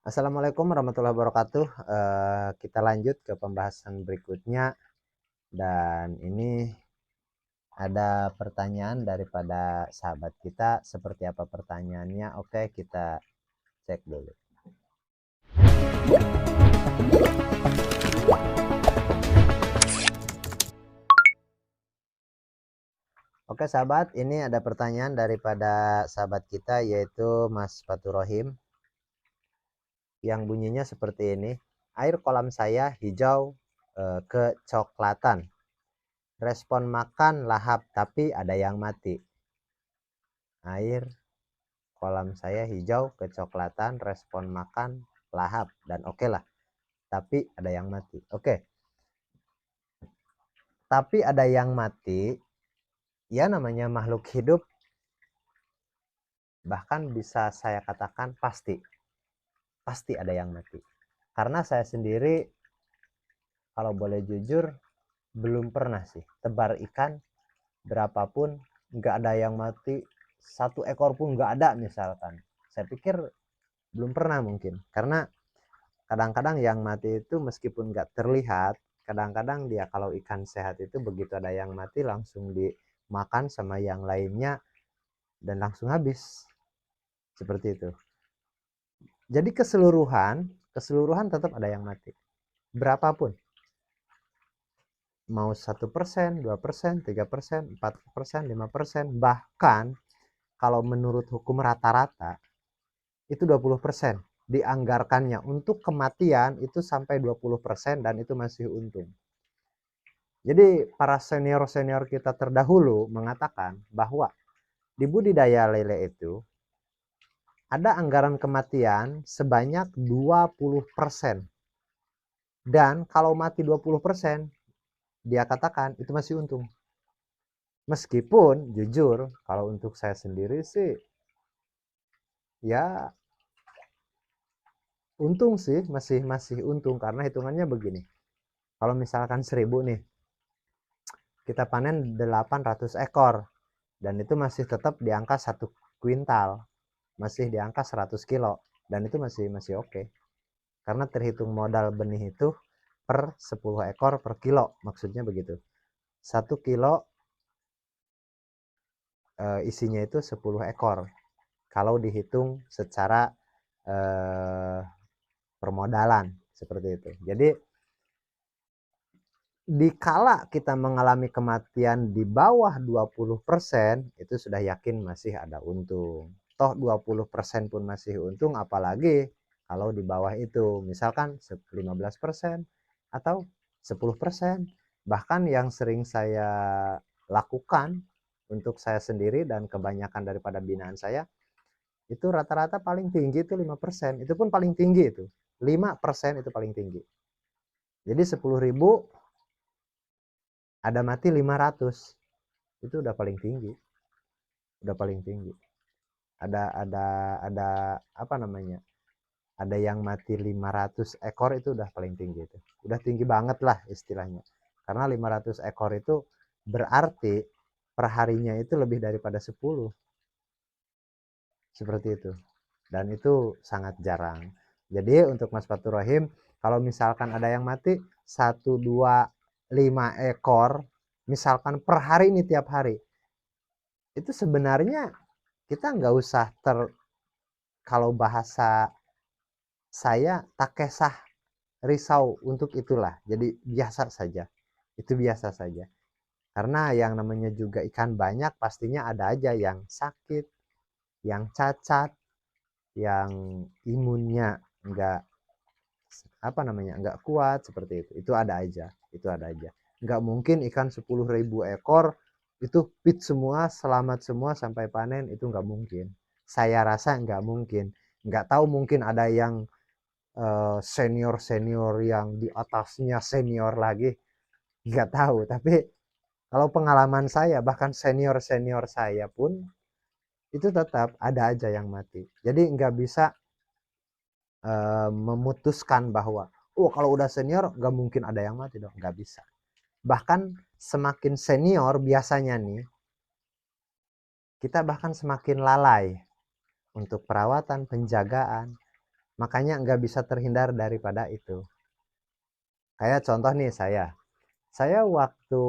Assalamualaikum warahmatullahi wabarakatuh. Kita lanjut ke pembahasan berikutnya dan ini ada pertanyaan daripada sahabat kita. Seperti apa pertanyaannya? Oke, kita cek dulu. Oke sahabat, ini ada pertanyaan daripada sahabat kita yaitu Mas Faturrohim yang bunyinya seperti ini. Air kolam saya hijau kecoklatan. Respon makan lahap tapi ada yang mati. Air kolam saya hijau kecoklatan, respon makan lahap dan oke lah. Tapi ada yang mati. Oke. Tapi ada yang mati, ya namanya makhluk hidup, bahkan bisa saya katakan pasti ada yang mati. Karena saya sendiri kalau boleh jujur belum pernah sih tebar ikan berapapun nggak ada yang mati, satu ekor pun nggak ada misalkan. Saya pikir belum pernah mungkin, karena kadang-kadang yang mati itu meskipun nggak terlihat, kadang-kadang dia kalau ikan sehat itu begitu ada yang mati langsung dimakan sama yang lainnya dan langsung habis. Seperti itu. Jadi keseluruhan tetap ada yang mati. Berapapun. Mau 1%, 2%, 3%, 4%, 5%, bahkan kalau menurut hukum rata-rata itu 20% dianggarkannya untuk kematian itu sampai 20% dan itu masih untung. Jadi para senior-senior kita terdahulu mengatakan bahwa di budidaya lele itu ada anggaran kematian sebanyak 20%. Dan kalau mati 20%, dia katakan itu masih untung. Meskipun jujur kalau untuk saya sendiri sih ya untung sih, masih untung karena hitungannya begini. Kalau misalkan 1000 nih, kita panen 800 ekor dan itu masih tetap di angka 1 kuintal, masih di angka 100 kilo dan itu masih oke. Karena terhitung modal benih itu per 10 ekor per kilo, maksudnya begitu. 1 kilo isinya itu 10 ekor. Kalau dihitung secara permodalan seperti itu. Jadi dikala kita mengalami kematian di bawah 20%, itu sudah yakin masih ada untung. Toh 20% pun masih untung, apalagi kalau di bawah itu. Misalkan 15% atau 10%. Bahkan yang sering saya lakukan untuk saya sendiri dan kebanyakan daripada binaan saya, itu rata-rata paling tinggi itu 5%. Itu pun paling tinggi itu. 5% itu paling tinggi. Jadi 10.000 ada mati 500, itu udah paling tinggi, ada apa namanya, ada yang mati 500 ekor itu udah paling tinggi, itu udah tinggi banget lah istilahnya, karena 500 ekor itu berarti perharinya itu lebih daripada 10, seperti itu, dan itu sangat jarang. Jadi untuk Mas Faturrohim, kalau misalkan ada yang mati 1, 2, 5 ekor misalkan per hari ini, tiap hari, itu sebenarnya kita nggak usah kalau bahasa saya tak kesah risau untuk itulah. Jadi biasa saja. Itu biasa saja. Karena yang namanya juga ikan banyak pastinya ada aja yang sakit, yang cacat, yang imunnya nggak apa namanya nggak kuat seperti itu. Itu ada aja. Itu ada aja. Nggak mungkin ikan 10.000 ekor itu fit semua, selamat semua sampai panen, itu nggak mungkin. Saya rasa nggak mungkin. Nggak tahu, mungkin ada yang senior-senior yang di atasnya senior lagi, nggak tahu. Tapi kalau pengalaman saya, bahkan senior-senior saya pun itu tetap ada aja yang mati. Jadi nggak bisa memutuskan bahwa oh kalau udah senior nggak mungkin ada yang mati dong, nggak bisa. Bahkan semakin senior biasanya nih, kita bahkan semakin lalai untuk perawatan, penjagaan. Makanya nggak bisa terhindar daripada itu. Kayak contoh nih saya waktu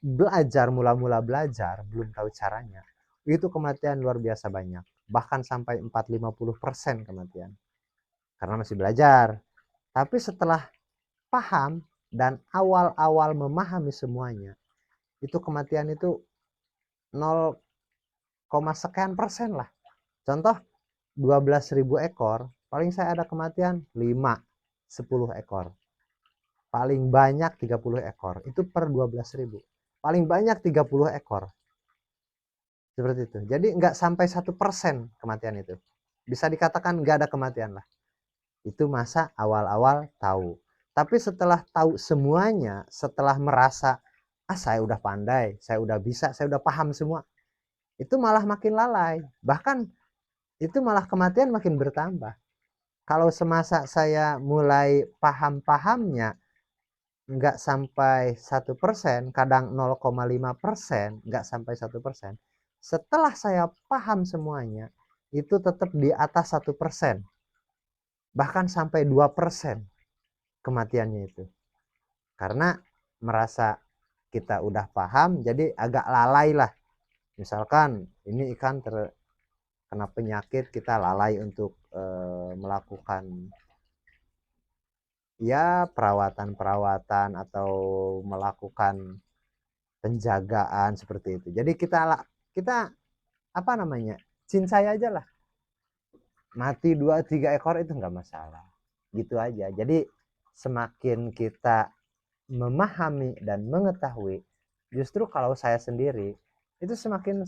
belajar, mula-mula belajar, belum tahu caranya, itu kematian luar biasa banyak. Bahkan sampai 4-50% kematian. Karena masih belajar. Tapi setelah paham dan awal-awal memahami semuanya, itu kematian itu 0, sekian persen lah. Contoh 12.000 ekor, paling saya ada kematian 5-10 ekor. Paling banyak 30 ekor. Itu per 12.000. Paling banyak 30 ekor. Seperti itu. Jadi nggak sampai 1% kematian itu. Bisa dikatakan nggak ada kematian lah. Itu masa awal-awal tahu. Tapi setelah tahu semuanya, setelah merasa, saya udah pandai, saya udah bisa, saya udah paham semua, itu malah makin lalai. Bahkan itu malah kematian makin bertambah. Kalau semasa saya mulai paham-pahamnya, nggak sampai 1%, kadang 0,5%, nggak sampai 1%. Setelah saya paham semuanya, itu tetap di atas 1%, bahkan sampai 2% kematiannya itu. Karena merasa kita udah paham, jadi agak lalai lah. Misalkan ini ikan terkena penyakit, kita lalai untuk melakukan ya perawatan atau melakukan penjagaan seperti itu. Jadi kita apa namanya, cincai aja lah, mati 2-3 ekor itu nggak masalah, gitu aja. Jadi semakin kita memahami dan mengetahui, justru kalau saya sendiri itu semakin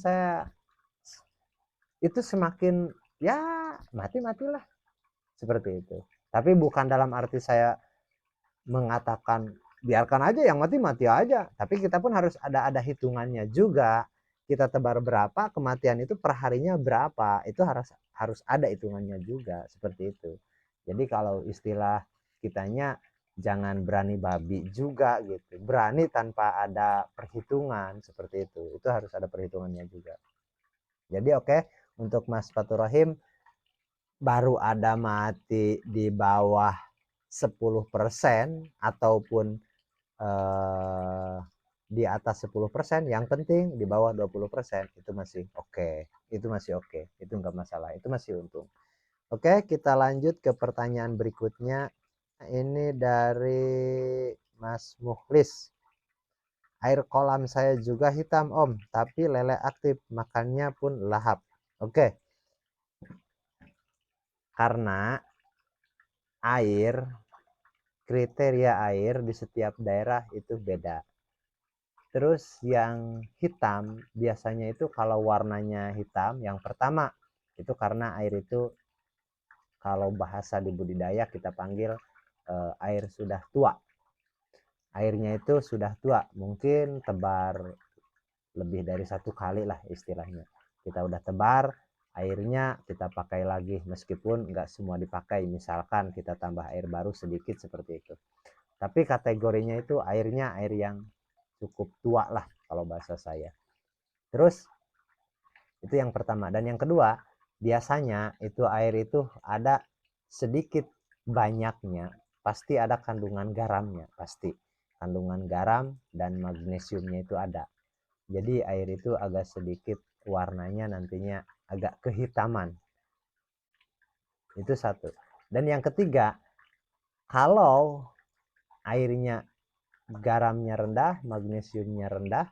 ya matilah seperti itu. Tapi bukan dalam arti saya mengatakan biarkan aja yang mati aja, tapi kita pun harus ada hitungannya juga. Kita tebar berapa, kematian itu perharinya berapa, itu harus ada hitungannya juga, seperti itu. Jadi kalau istilah kitanya, jangan berani babi juga gitu, berani tanpa ada perhitungan, seperti itu harus ada perhitungannya juga. Jadi oke, untuk Mas Fatur Rahim, baru ada mati di bawah 10% ataupun di atas 10%, yang penting di bawah 20%, itu masih oke. Itu enggak masalah, itu masih untung. Oke, kita lanjut ke pertanyaan berikutnya. Ini dari Mas Mukhlis. Air kolam saya juga hitam Om, tapi lele aktif, makannya pun lahap. Oke, karena kriteria air di setiap daerah itu beda. Terus yang hitam biasanya itu kalau warnanya hitam, yang pertama itu karena air itu, kalau bahasa di budidaya kita panggil air sudah tua. Airnya itu sudah tua, mungkin tebar lebih dari 1 kali lah istilahnya. Kita udah tebar, airnya kita pakai lagi, meskipun nggak semua dipakai, misalkan kita tambah air baru sedikit seperti itu. Tapi kategorinya itu airnya air yang cukup tua lah kalau bahasa saya. Terus itu yang pertama. Dan yang kedua, biasanya itu air itu ada sedikit banyaknya, pasti ada kandungan garamnya, pasti. Kandungan garam dan magnesiumnya itu ada. Jadi air itu agak sedikit warnanya nantinya agak kehitaman. Itu satu. Dan yang ketiga, kalau airnya garamnya rendah, magnesiumnya rendah,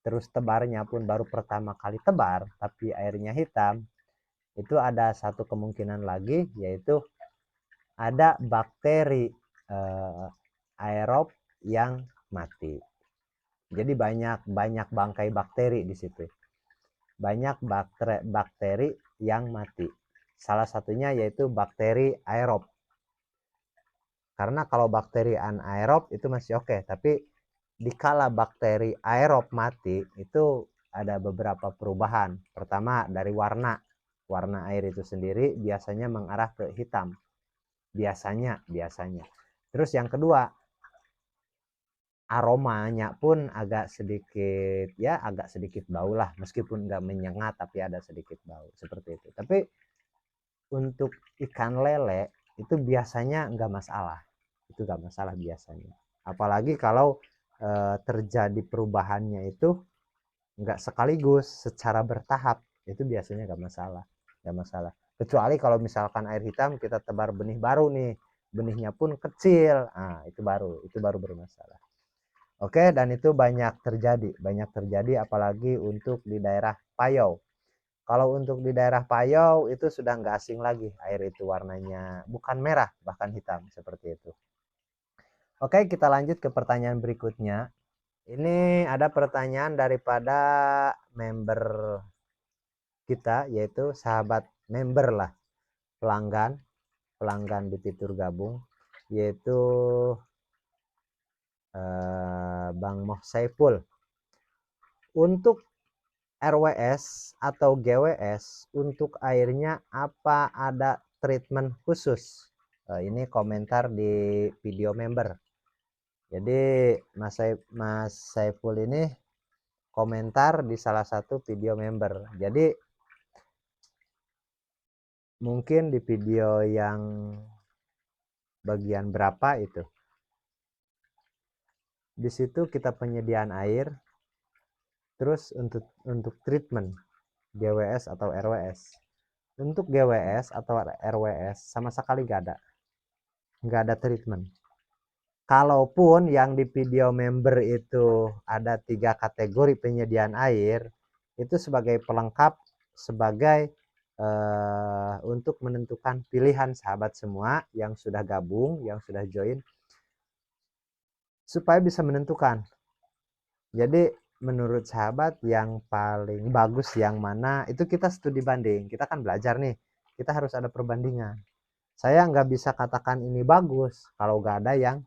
terus tebarnya pun baru pertama kali tebar, tapi airnya hitam, itu ada satu kemungkinan lagi, yaitu ada bakteri aerob yang mati. Jadi banyak bangkai bakteri di situ. Banyak bakteri yang mati. Salah satunya yaitu bakteri aerob. Karena kalau bakteri anaerob itu masih oke, tapi dikala bakteri aerob mati, itu ada beberapa perubahan. Pertama dari warna air itu sendiri biasanya mengarah ke hitam, biasanya. Terus yang kedua, aromanya pun agak sedikit bau lah, meskipun nggak menyengat, tapi ada sedikit bau seperti itu. Tapi untuk ikan lele itu biasanya nggak masalah, itu nggak masalah biasanya, apalagi kalau terjadi perubahannya itu nggak sekaligus, secara bertahap, itu biasanya nggak masalah, nggak masalah. Kecuali kalau misalkan air hitam kita tebar benih baru nih, benihnya pun kecil, nah itu baru bermasalah. Oke, dan itu banyak terjadi apalagi untuk di daerah Payau. Kalau untuk di daerah Payau itu sudah nggak asing lagi, air itu warnanya bukan merah, bahkan hitam seperti itu. Oke, kita lanjut ke pertanyaan berikutnya. Ini ada pertanyaan daripada member kita, yaitu sahabat member lah, pelanggan, pelanggan di Fitur Gabung, yaitu Bang Moh Saiful. Untuk RWS atau GWS, untuk airnya apa ada treatment khusus? Ini komentar di video member. Jadi Mas Saiful ini komentar di salah satu video member. Jadi mungkin di video yang bagian berapa itu, di situ kita penyediaan air, terus untuk treatment GWS atau RWS. Untuk GWS atau RWS sama sekali nggak ada treatment. Kalaupun yang di video member itu ada 3 kategori penyediaan air, itu sebagai pelengkap, sebagai untuk menentukan pilihan sahabat semua yang sudah gabung, yang sudah join, supaya bisa menentukan. Jadi menurut sahabat yang paling bagus yang mana, itu kita studi banding. Kita kan belajar nih, kita harus ada perbandingan. Saya nggak bisa katakan ini bagus kalau nggak ada yang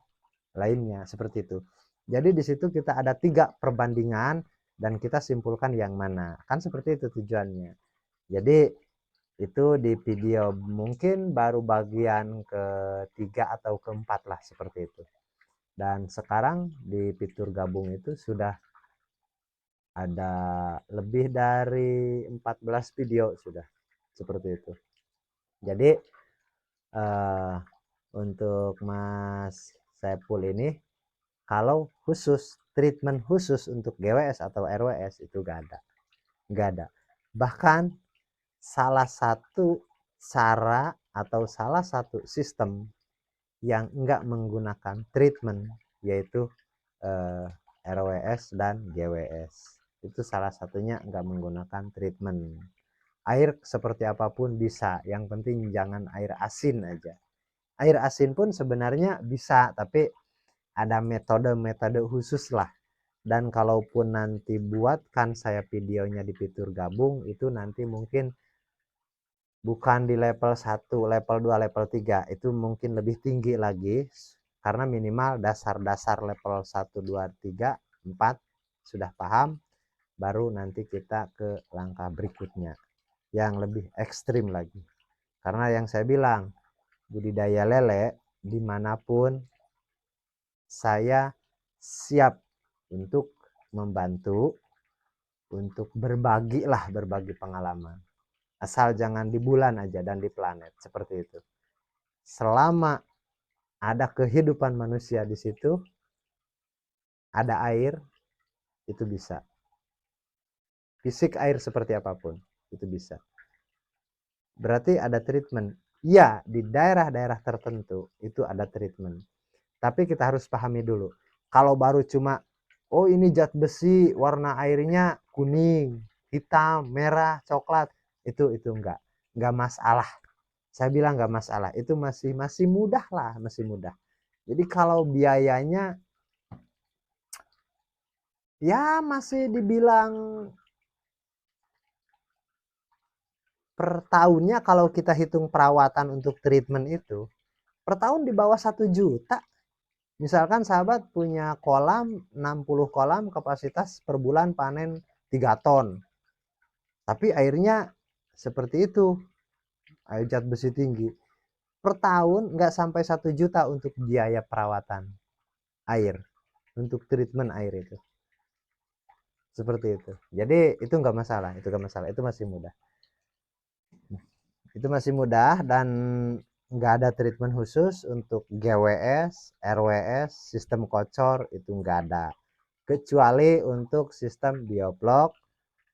lainnya, seperti itu. Jadi di situ kita ada 3 perbandingan dan kita simpulkan yang mana. Kan seperti itu tujuannya. Jadi itu di video mungkin baru bagian ketiga atau keempat lah, seperti itu. Dan sekarang di fitur gabung itu sudah ada lebih dari 14 video sudah, seperti itu. Jadi untuk Mas Saiful ini, kalau khusus treatment khusus untuk GWS atau RWS itu nggak ada. Bahkan salah satu cara atau salah satu sistem yang enggak menggunakan treatment, yaitu RWS dan GWS. Itu salah satunya enggak menggunakan treatment. Air seperti apapun bisa, yang penting jangan air asin aja. Air asin pun sebenarnya bisa, tapi ada metode-metode khusus lah. Dan kalaupun nanti buatkan saya videonya di fitur gabung, itu nanti mungkin bukan di level 1, level 2, level 3, itu mungkin lebih tinggi lagi, karena minimal dasar-dasar level 1, 2, 3, 4 sudah paham, baru nanti kita ke langkah berikutnya yang lebih ekstrim lagi. Karena yang saya bilang, budidaya lele dimanapun saya siap untuk membantu, untuk berbagi pengalaman. Asal jangan di bulan aja dan di planet, seperti itu. Selama ada kehidupan manusia di situ, ada air, itu bisa. Fisik air seperti apapun, itu bisa. Berarti ada treatment. Ya, di daerah-daerah tertentu itu ada treatment. Tapi kita harus pahami dulu. Kalau baru cuma, oh ini zat besi, warna airnya kuning, hitam, merah, coklat, itu enggak masalah. Saya bilang nggak masalah, itu masih mudah lah, masih mudah. Jadi kalau biayanya ya masih dibilang per tahunnya, kalau kita hitung perawatan untuk treatment itu per tahun di bawah 1 juta. Misalkan sahabat punya kolam 60 kolam, kapasitas per bulan panen 3 ton, tapi airnya seperti itu, air zat besi tinggi, per tahun nggak sampai 1 juta untuk biaya perawatan air, untuk treatment air itu. Seperti itu. Jadi itu nggak masalah, itu nggak masalah, itu masih mudah. Itu masih mudah dan nggak ada treatment khusus untuk GWS, RWS, sistem kocor itu nggak ada. Kecuali untuk sistem bioblok,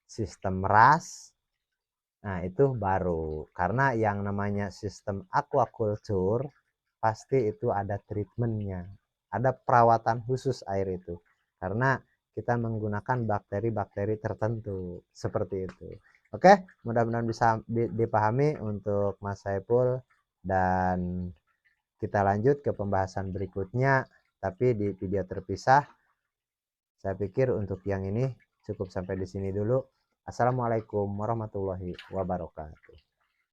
sistem RAS, nah itu baru. Karena yang namanya sistem aquaculture pasti itu ada treatmentnya, ada perawatan khusus air itu. Karena kita menggunakan bakteri-bakteri tertentu seperti itu. Oke, mudah-mudahan bisa dipahami untuk Mas Saiful, dan kita lanjut ke pembahasan berikutnya tapi di video terpisah. Saya pikir untuk yang ini cukup sampai di sini dulu. Assalamualaikum warahmatullahi wabarakatuh.